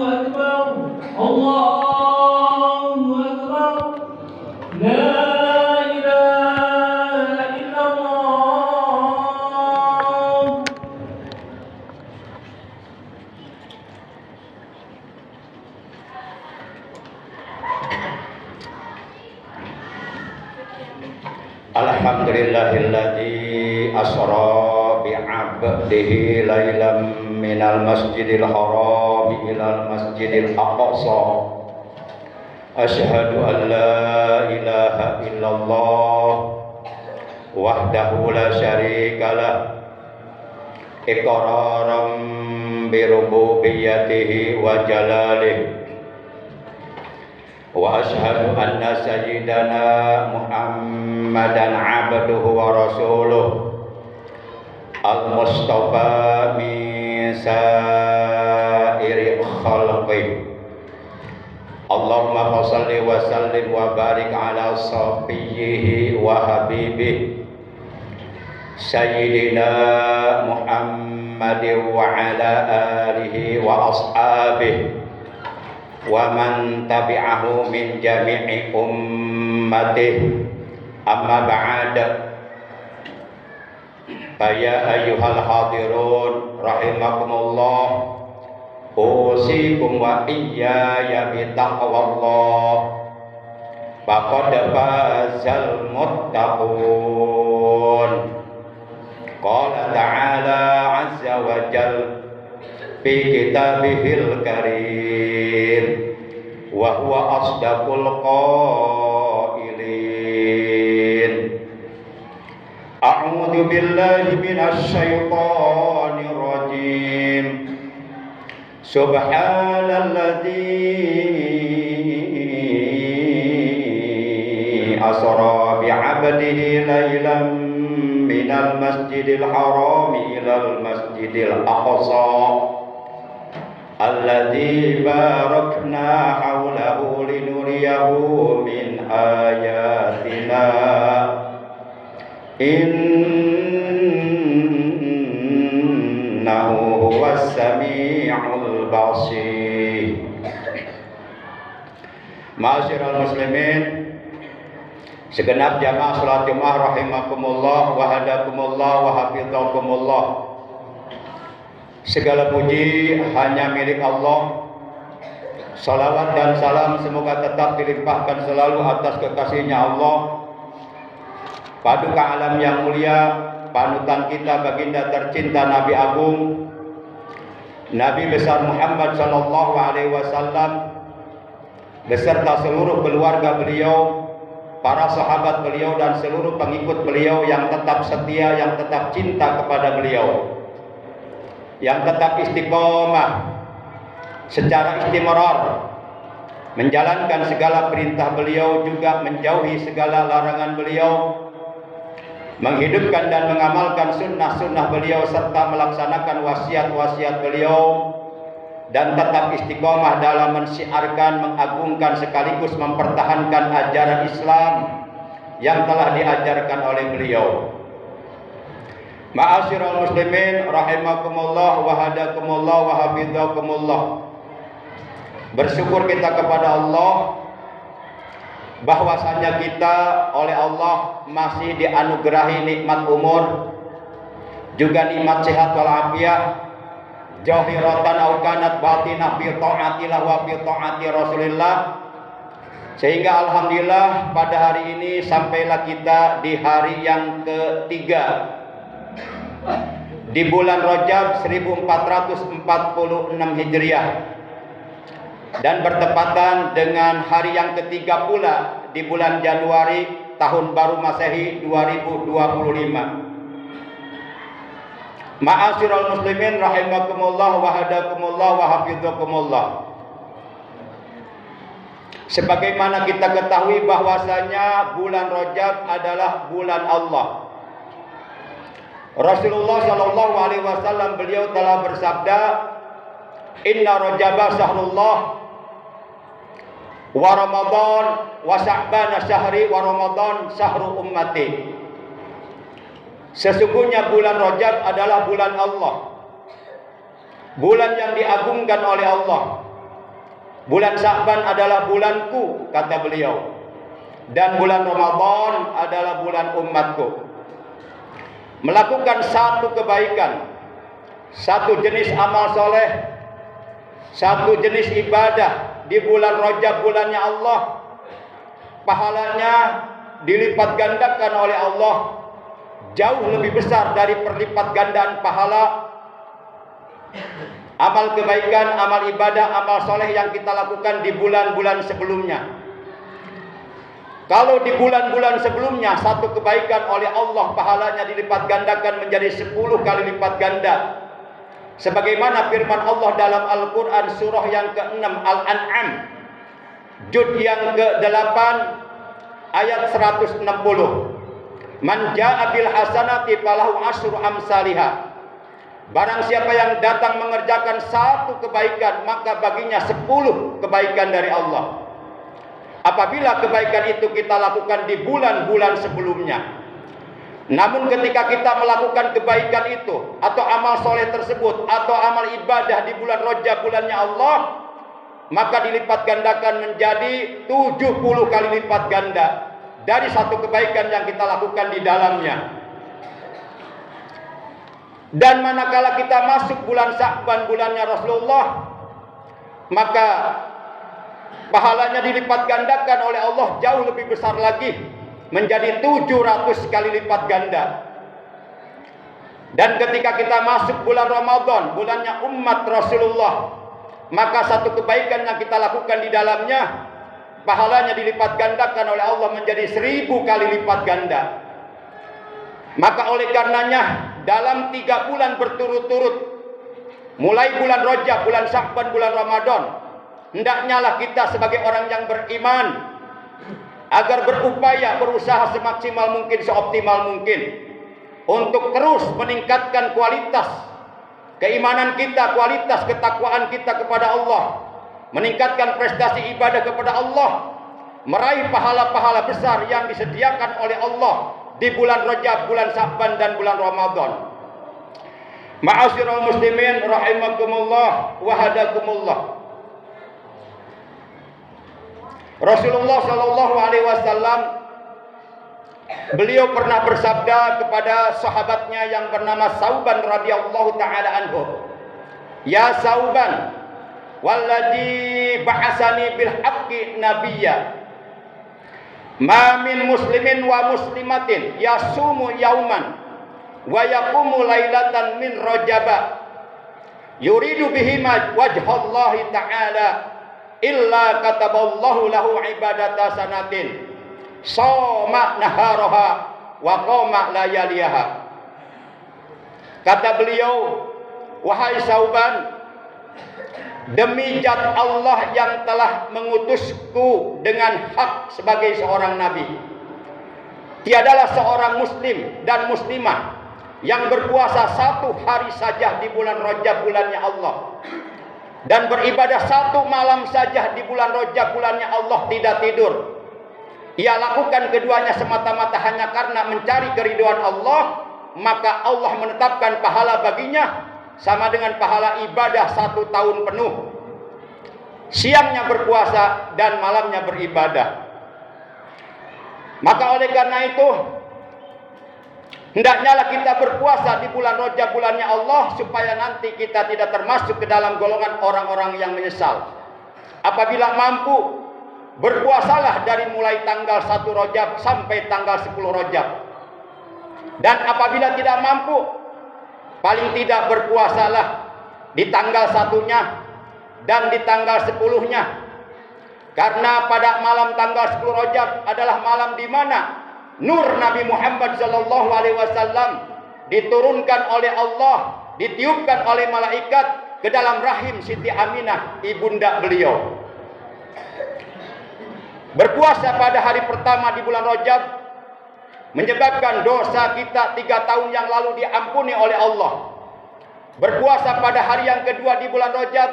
أكبر الله أكبر لا إله إلا الله. Alhamdulillahilladzi asra bi'abdihi lailam minal masjidil haram ilal masjidil aqsa. Asyhadu an la ilaha illallah wahdahu la syarikalah iqraran bi rububiyyatihi wa jalalihi. Wa asyhadu anna sayyidana Muhammadan abduhu wa rasuluh al-mustafa min sairi khalqi. Allahumma shalli wa sallim wa barik ala safiyyihi wa habibihi sayyidina Muhammadin wa ala alihi wa ashabihi wa man tabi'ahu min jami'i ummatihi. Amma ba'd. Ya ayyuhal hadirun rahimakumullah, usikum wa iyaya bitaqwallah. Faqad fazal muttaqun. Qala ta'ala azza wa jalla fi kitabihil karim wa huwa asdaqul qailin. A'udzu billahi minasy syaithanir rajim. Subhanalladzi asra bi'abdihi lailan minal masjidil haram ilal masjidil aqsa alladzi barakna haulahu linuriyahu min ayatina innahu huwas sami'ul basir. Ma'asyiral muslimin, segenap jamaah salat Jumat rahimakumullah wa hadakumullah wa hafizakumullah. Segala puji hanya milik Allah. Salawat dan salam semoga tetap dilimpahkan selalu atas kekasihnya Allah, paduka alam yang mulia, panutan kita baginda tercinta Nabi Agung, Nabi besar Muhammad sallallahu alaihi wasallam, beserta seluruh keluarga beliau, para sahabat beliau dan seluruh pengikut beliau yang tetap setia, yang tetap cinta kepada beliau, yang tetap istiqomah secara istimrar menjalankan segala perintah beliau, juga menjauhi segala larangan beliau, menghidupkan dan mengamalkan sunnah-sunnah beliau serta melaksanakan wasiat-wasiat beliau, dan tetap istiqomah dalam mensyiarkan, mengagungkan sekaligus mempertahankan ajaran Islam yang telah diajarkan oleh beliau. Ma'asyiral muslimin rahimakumullah wa hadakumullah wa hafizakumullah. Bersyukur kita kepada Allah bahwasanya kita oleh Allah masih dianugerahi nikmat umur, juga nikmat sehat wal afiat, zahiratan au kanat batinah fi taatillah wa fi taati Rasulillah. Sehingga alhamdulillah pada hari ini sampailah kita di hari yang ketiga di bulan Rajab 1446 Hijriah, dan bertepatan dengan hari yang ketiga pula di bulan Januari tahun baru Masehi 2025. Ma'asyiral muslimin rahimakumullah wa hadakumullah wa hafizakumullah. Sebagaimana kita ketahui bahwasanya bulan Rajab adalah bulan Allah. Rasulullah sallallahu alaihi wasallam beliau telah bersabda, "Inna Rajaba syahrullah wa Ramadan wa Sya'ban syahri wa Ramadan syahru ummati." Sesungguhnya bulan Rajab adalah bulan Allah, bulan yang diagungkan oleh Allah, Bulan Sya'ban adalah bulanku, kata beliau, dan bulan Ramadan adalah bulan umatku. Melakukan satu kebaikan, satu jenis amal soleh, satu jenis ibadah di bulan Rajab, bulannya Allah, pahalanya dilipat gandakan oleh Allah jauh lebih besar dari perlipat gandaan pahala amal kebaikan, amal ibadah, amal soleh yang kita lakukan di bulan-bulan sebelumnya. Kalau di bulan-bulan sebelumnya satu kebaikan oleh Allah pahalanya dilipat gandakan menjadi 10 kali lipat ganda. Sebagaimana firman Allah dalam Al-Quran surah yang ke-6 Al-An'am, juz yang ke-8 ayat 160. Man ja'a bil hasanati falahu asyru amsalihha. Barang siapa yang datang mengerjakan satu kebaikan, maka baginya 10 kebaikan dari Allah. Apabila kebaikan itu kita lakukan di bulan-bulan sebelumnya. Namun ketika kita melakukan kebaikan itu, atau amal soleh tersebut, atau amal ibadah di bulan Rajab, bulannya Allah, maka dilipat gandakan menjadi 70 kali lipat ganda dari satu kebaikan yang kita lakukan di dalamnya. Dan manakala kita masuk bulan Sya'ban, bulannya Rasulullah, maka pahalanya dilipat gandakan oleh Allah jauh lebih besar lagi, menjadi 700 kali lipat ganda. Dan ketika kita masuk bulan Ramadan, bulannya umat Rasulullah, maka satu kebaikan yang kita lakukan di dalamnya, pahalanya dilipat gandakan oleh Allah menjadi 1000 kali lipat ganda. Maka oleh karenanya dalam 3 bulan berturut-turut, mulai bulan Rajab, bulan Sya'ban, bulan Ramadan, hendaknya lah kita sebagai orang yang beriman agar berupaya, berusaha semaksimal mungkin, seoptimal mungkin untuk terus meningkatkan kualitas keimanan kita, kualitas ketakwaan kita kepada Allah, meningkatkan prestasi ibadah kepada Allah, meraih pahala-pahala besar yang disediakan oleh Allah di bulan Rajab, bulan Sya'ban, dan bulan Ramadan. Ma'asyiral muslimin rahimakumullah wa hadakumullah. Rasulullah sallallahu alaihi wasallam, beliau pernah bersabda kepada sahabatnya yang bernama Sauban radhiyallahu taala anhu, "Ya Sauban, walladzi ba'asani bil haqqi nabiyya, ma min muslimin wa muslimatin yasumu yauman wa yaqumu lailatan min rajaba yuridu bihi wajhallahi ta'ala illa kataballahu lahu ibadata sanatin soma naharaha wa qama layaliha." Kata beliau, "Wahai Sauban, demi zat Allah yang telah mengutusku dengan hak sebagai seorang nabi, tiadalah seorang muslim dan muslimah yang berpuasa 1 hari saja di bulan Rajab, bulannya Allah, dan beribadah 1 malam saja di bulan Rajab, bulannya Allah, tidak tidur. Ia lakukan keduanya semata-mata hanya karena mencari keridhaan Allah, maka Allah menetapkan pahala baginya sama dengan pahala ibadah 1 tahun penuh. Siangnya berpuasa dan malamnya beribadah." Maka oleh karena itu, hendaknya lah kita berpuasa di bulan Rajab, bulannya Allah, supaya nanti kita tidak termasuk ke dalam golongan orang-orang yang menyesal. Apabila mampu, berpuasalah dari mulai tanggal 1 Rajab sampai tanggal 10 Rajab. Dan apabila tidak mampu, paling tidak berpuasalah di tanggal 1-nya dan di tanggal 10-nya. Karena pada malam tanggal 10 Rajab adalah malam di mana nur Nabi Muhammad sallallahu alaihi wasallam diturunkan oleh Allah, ditiupkan oleh malaikat ke dalam rahim Siti Aminah, ibunda beliau. Berpuasa pada hari pertama di bulan Rajab menyebabkan dosa kita 3 tahun yang lalu diampuni oleh Allah. Berpuasa pada hari yang kedua di bulan Rajab,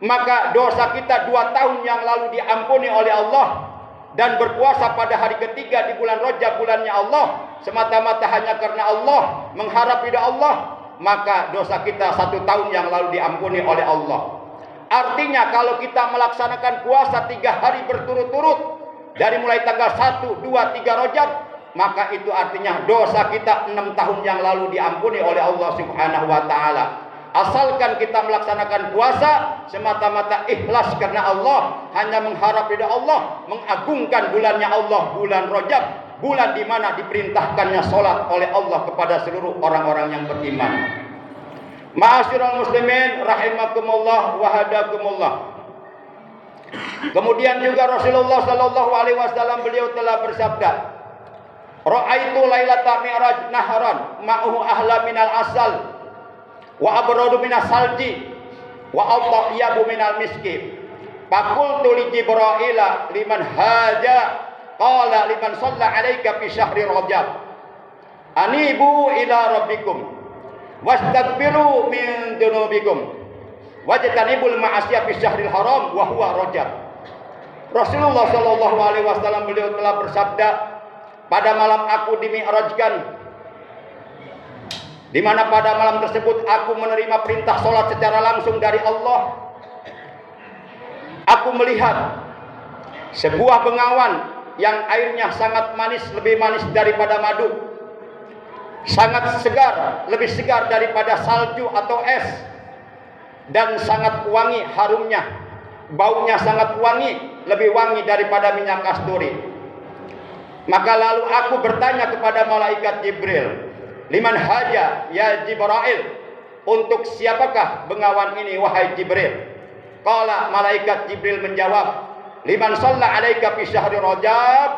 maka dosa kita 2 tahun yang lalu diampuni oleh Allah. Dan berpuasa pada hari ketiga di bulan Rajab, bulannya Allah, semata-mata hanya karena Allah, mengharap ridha Allah, maka dosa kita 1 tahun yang lalu diampuni oleh Allah. Artinya kalau kita melaksanakan puasa 3 hari berturut-turut dari mulai tanggal 1, 2, 3 Rajab, maka itu artinya dosa kita 6 tahun yang lalu diampuni oleh Allah Subhanahu wa taala. Asalkan kita melaksanakan puasa semata-mata ikhlas karena Allah, hanya mengharap ridha Allah, mengagungkan bulannya Allah, bulan Rajab, bulan di mana diperintahkannya salat oleh Allah kepada seluruh orang-orang yang beriman. Ma'asyiral muslimin rahimakumullah wa hadakumullah. Kemudian juga Rasulullah sallallahu alaihi wasallam beliau telah bersabda, "Ra'aitu lailata mi'raj nahran ma'uhu ahla minal asal wa abradu minas salji wa atyabu minal miski. Faqultu li Jibril liman haja qala liman shalla 'alaika fi syahri Rajab. Anibu ila rabbikum wastaghfiru min dzunubikum wajtanibul ma'asiyah fi syahril haram wa huwa Rajab." Rasulullah sallallahu alaihi wasallam beliau telah bersabda, pada malam aku dimi'rajkan, di mana pada malam tersebut aku menerima perintah salat secara langsung dari Allah. Aku melihat sebuah bengawan yang airnya sangat manis, lebih manis daripada madu, sangat segar, lebih segar daripada salju atau es, dan sangat wangi harumnya, baunya sangat wangi, lebih wangi daripada minyak kasturi. Maka lalu aku bertanya kepada malaikat Jibril, liman haja ya Jibril, untuk siapakah bengawan ini wahai Jibril? Qala, malaikat Jibril menjawab, liman shalla 'alaika fi syahri Rajab,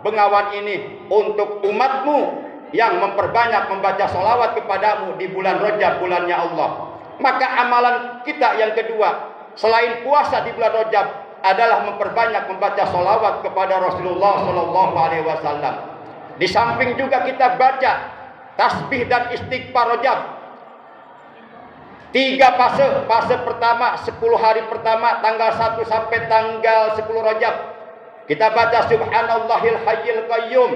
bengawan ini untuk umatmu yang memperbanyak membaca salawat kepadamu di bulan Rajab, bulannya Allah. Maka amalan kita yang kedua selain puasa di bulan Rajab adalah memperbanyak membaca salawat kepada Rasulullah sallallahu alaihi wasallam. Di samping juga kita baca tasbih dan istighfar Rajab. 3 fase pertama 10 hari pertama tanggal 1 sampai tanggal 10 Rajab. Kita baca subhanallahil hayyil qayyum,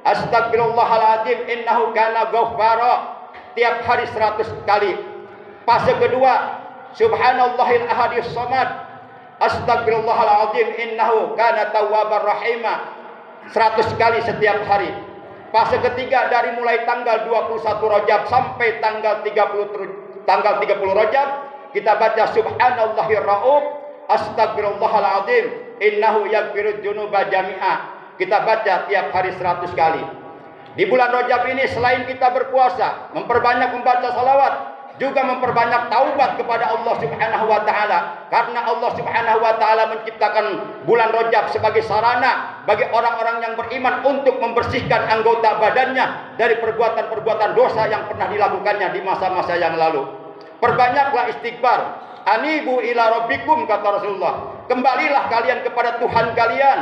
astagfirullahaladzim innahu kana ghaffara, tiap hari 100 kali. Fase kedua subhanallahil ahadis samad, astagfirullahaladzim innahu kana tawwabar rahima, 100 kali setiap hari. Fase ketiga dari mulai tanggal 21 Rajab sampai tanggal 30 Rajab, kita baca subhanallahir rauf, astagfirullahaladzim innahu yaghfirudz dzunuba jami'a. Kita baca tiap hari 100 kali. Di bulan Rajab ini selain kita berpuasa, memperbanyak membaca salawat, juga memperbanyak taubat kepada Allah Subhanahu wa taala, karena Allah Subhanahu wa taala menciptakan bulan Rajab sebagai sarana bagi orang-orang yang beriman untuk membersihkan anggota badannya dari perbuatan-perbuatan dosa yang pernah dilakukannya di masa-masa yang lalu. Perbanyaklah istighfar. Anibu ila rabbikum, kata Rasulullah. Kembalilah kalian kepada Tuhan kalian.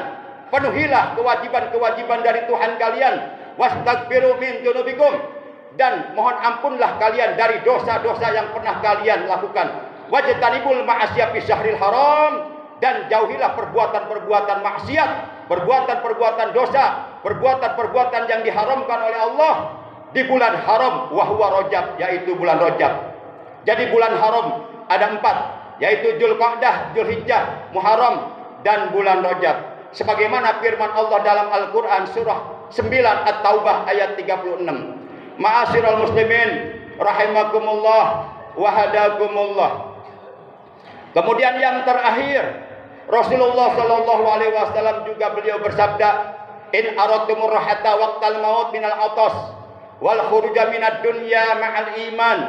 Penuhilah kewajiban-kewajiban dari Tuhan kalian. Wastaghfiru min dzunubikum, dan mohon ampunlah kalian dari dosa-dosa yang pernah kalian lakukan. Wajtanibul ma'asiyah fi syahril haram, dan jauhilah perbuatan-perbuatan maksiat, perbuatan-perbuatan dosa, perbuatan-perbuatan yang diharamkan oleh Allah di bulan haram, wa huwa Rajab, yaitu bulan Rajab. Jadi bulan haram ada 4, yaitu Dzulqa'dah, Dzulhijjah, Muharram, dan bulan Rajab. Sebagaimana firman Allah dalam Al-Quran surah 9 At-Taubah ayat 36. Ma'asyiral muslimin rahimakumullah wa hadakumullah. Kemudian yang terakhir, Rasulullah sallallahu alaihi wasallam juga beliau bersabda, in aradtumur rahata waqtal maut minal atas wal khuruja minad dunya ma'al iman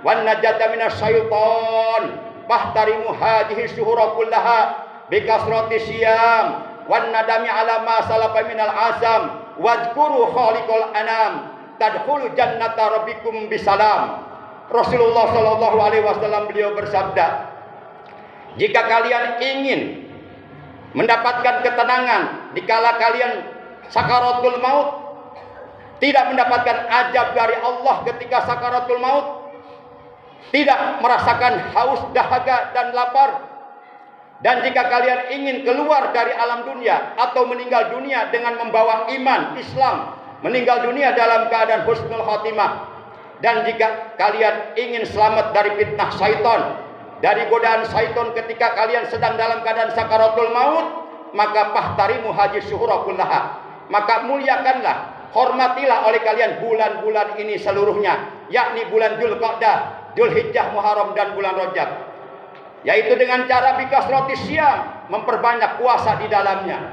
wan najata minas syaitan fahtarimu hadhihi syuhura kullaha bikasrati siyam wan nadami ala ma salafa minal asam wadhkuru khaliqal anam tadkhulu jannata rabbikum bisalam. Rasulullah sallallahu alaihi wasallam beliau bersabda, jika kalian ingin mendapatkan ketenangan dikala kalian sakaratul maut, tidak mendapatkan ajab dari Allah ketika sakaratul maut, tidak merasakan haus, dahaga dan lapar, dan jika kalian ingin keluar dari alam dunia atau meninggal dunia dengan membawa iman Islam, meninggal dunia dalam keadaan husnul khotimah, dan jika kalian ingin selamat dari fitnah syaitan, dari godaan syaitan ketika kalian sedang dalam keadaan sakaratul maut, maka fahtarimu haji syuhura kullaha, maka muliakanlah, hormatilah oleh kalian bulan-bulan ini seluruhnya, yakni bulan Dzulqa'dah, Dzulhijjah, Muharram dan bulan Rajab, yaitu dengan cara bikasrati syam, memperbanyak puasa di dalamnya,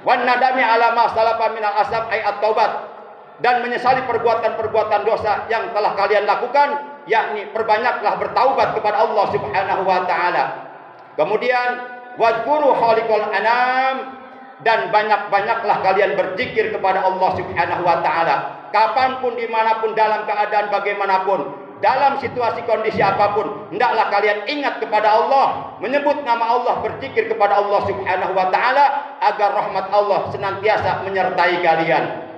wan nadami ala ma salafa minal asab ay at-taubat, dan menyesali perbuatan-perbuatan dosa yang telah kalian lakukan, yakni perbanyaklah bertaubat kepada Allah Subhanahu wa taala. Kemudian wadhkuru khaliqal anam, dan banyak-banyaklah kalian berzikir kepada Allah Subhanahu wa taala kapanpun, dimanapun, dalam keadaan bagaimanapun, dalam situasi kondisi apapun, hendaklah kalian ingat kepada Allah, menyebut nama Allah, berzikir kepada Allah Subhanahu wa taala agar rahmat Allah senantiasa menyertai kalian.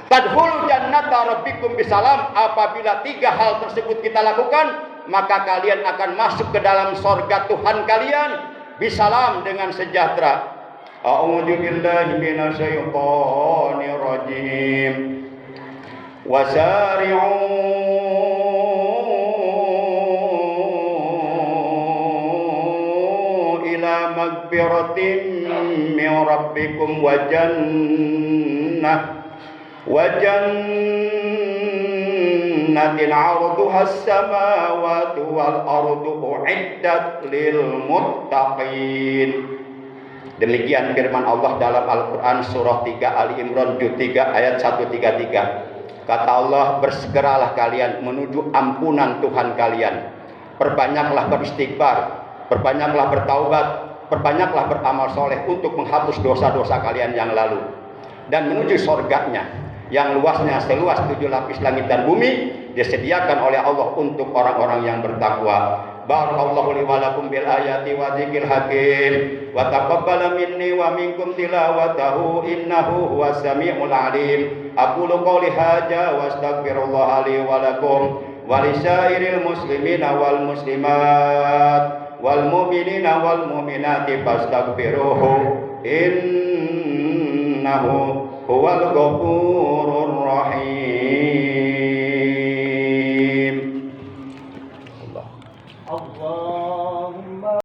Tadkhulu jannata rabbikum bisalam, apabila 3 hal tersebut kita lakukan, maka kalian akan masuk ke dalam surga Tuhan kalian bisalam, dengan sejahtera. A'udzu billahi minasyaitonir rajim. Wasari'u ila magfiratin min rabbikum wa jannatin 'arduha as-samawati wal ardu u'iddat lil muttaqin. Demikian firman Allah dalam Al-Quran surah 3 Ali Imran juz 3 ayat 133. Kata Allah, bersegeralah kalian menuju ampunan Tuhan kalian, perbanyaklah beristighfar, perbanyaklah bertaubat, perbanyaklah beramal soleh untuk menghapus dosa-dosa kalian yang lalu, dan menuju surganya yang luasnya seluas 7 lapis langit dan bumi, disediakan oleh Allah untuk orang-orang yang bertakwa. Barakallahu li wa lakum bil ayati wa dzikril hakim, wa taqabbala minni wa minkum tilawatahu innahu huwas samiul alim. Aqulu qouli hadza wa astaghfirullah li wa lakum wa lisairil muslimina wal muslimat wal mu'minina wal mu'minati fastaghfiruhu innahu huwal ghafur